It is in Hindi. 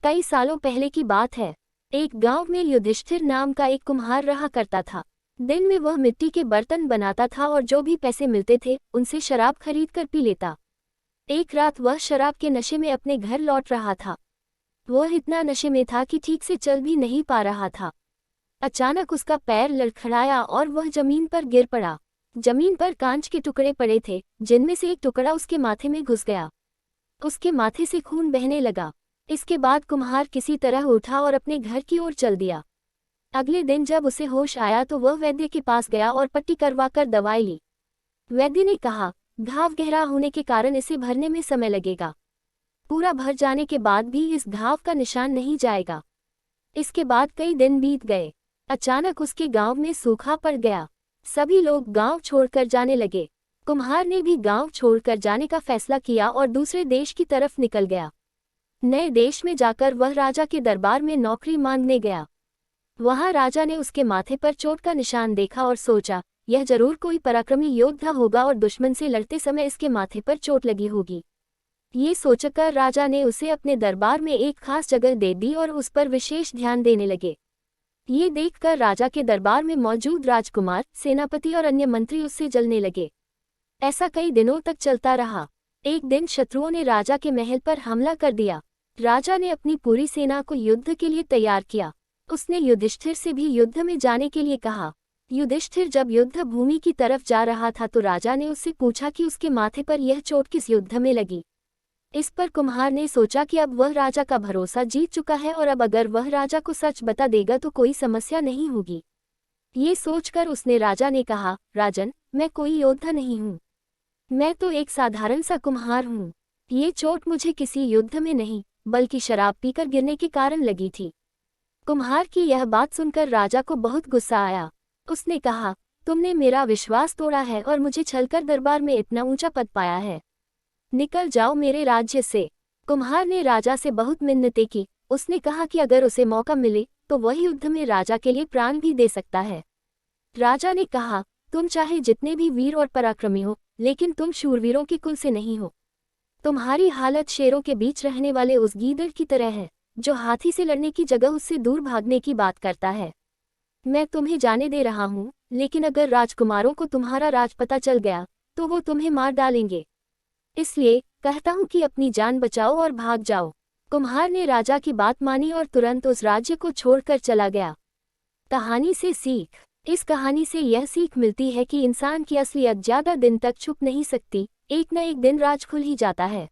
कई सालों पहले की बात है। एक गांव में युधिष्ठिर नाम का एक कुम्हार रहा करता था। दिन में वह मिट्टी के बर्तन बनाता था और जो भी पैसे मिलते थे उनसे शराब खरीद कर पी लेता। एक रात वह शराब के नशे में अपने घर लौट रहा था। वह इतना नशे में था कि ठीक से चल भी नहीं पा रहा था। अचानक उसका पैर लड़खड़ाया और वह जमीन पर गिर पड़ा। जमीन पर कांच के टुकड़े पड़े थे, जिनमें से एक टुकड़ा उसके माथे में घुस गया। उसके माथे से खून बहने लगा। इसके बाद कुम्हार किसी तरह उठा और अपने घर की ओर चल दिया। अगले दिन जब उसे होश आया तो वह वैद्य के पास गया और पट्टी करवाकर दवाई ली। वैद्य ने कहा, घाव गहरा होने के कारण इसे भरने में समय लगेगा। पूरा भर जाने के बाद भी इस घाव का निशान नहीं जाएगा। इसके बाद कई दिन बीत गए। अचानक उसके गांव में सूखा पड़ गया। सभी लोग गांव छोड़कर जाने लगे। कुम्हार ने भी गांव छोड़कर जाने का फैसला किया और दूसरे देश की तरफ निकल गया। नए देश में जाकर वह राजा के दरबार में नौकरी मांगने गया। वहां राजा ने उसके माथे पर चोट का निशान देखा और सोचा, यह जरूर कोई पराक्रमी योद्धा होगा और दुश्मन से लड़ते समय इसके माथे पर चोट लगी होगी। ये सोचकर राजा ने उसे अपने दरबार में एक खास जगह दे दी और उस पर विशेष ध्यान देने लगे। ये देखकर राजा के दरबार में मौजूद राजकुमार, सेनापति और अन्य मंत्री उससे जलने लगे। ऐसा कई दिनों तक चलता रहा। एक दिन शत्रुओं ने राजा के महल पर हमला कर दिया। राजा ने अपनी पूरी सेना को युद्ध के लिए तैयार किया। उसने युधिष्ठिर से भी युद्ध में जाने के लिए कहा। युधिष्ठिर जब युद्ध भूमि की तरफ जा रहा था तो राजा ने उससे पूछा कि उसके माथे पर यह चोट किस युद्ध में लगी। इस पर कुम्हार ने सोचा कि अब वह राजा का भरोसा जीत चुका है और अब अगर वह राजा को सच बता देगा तो कोई समस्या नहीं होगी। ये सोचकर उसने राजा ने कहा, राजन, मैं कोई योद्धा नहीं हूँ। मैं तो एक साधारण सा कुम्हार हूँ। ये चोट मुझे किसी युद्ध में नहीं बल्कि शराब पीकर गिरने के कारण लगी थी। कुम्हार की यह बात सुनकर राजा को बहुत गुस्सा आया। उसने कहा, तुमने मेरा विश्वास तोड़ा है और मुझे छलकर दरबार में इतना ऊंचा पद पाया है। निकल जाओ मेरे राज्य से। कुम्हार ने राजा से बहुत मिन्नतें की। उसने कहा कि अगर उसे मौका मिले तो वह युद्ध में राजा के लिए प्राण भी दे सकता है। राजा ने कहा, तुम चाहे जितने भी वीर और पराक्रमी हो, लेकिन तुम शूरवीरों के कुल से नहीं हो। तुम्हारी हालत शेरों के बीच रहने वाले उस गीदड़ की तरह है, जो हाथी से लड़ने की जगह उससे दूर भागने की बात करता है। मैं तुम्हें जाने दे रहा हूँ, लेकिन अगर राजकुमारों को तुम्हारा राज पता चल गया तो वो तुम्हें मार डालेंगे। इसलिए कहता हूँ कि अपनी जान बचाओ और भाग जाओ। कुम्हार ने राजा की बात मानी और तुरंत उस राज्य को छोड़कर चला गया। कहानी से सीख। इस कहानी से यह सीख मिलती है कि इंसान की असलियत ज्यादा दिन तक छुप नहीं सकती, एक न एक दिन राज खुल ही जाता है।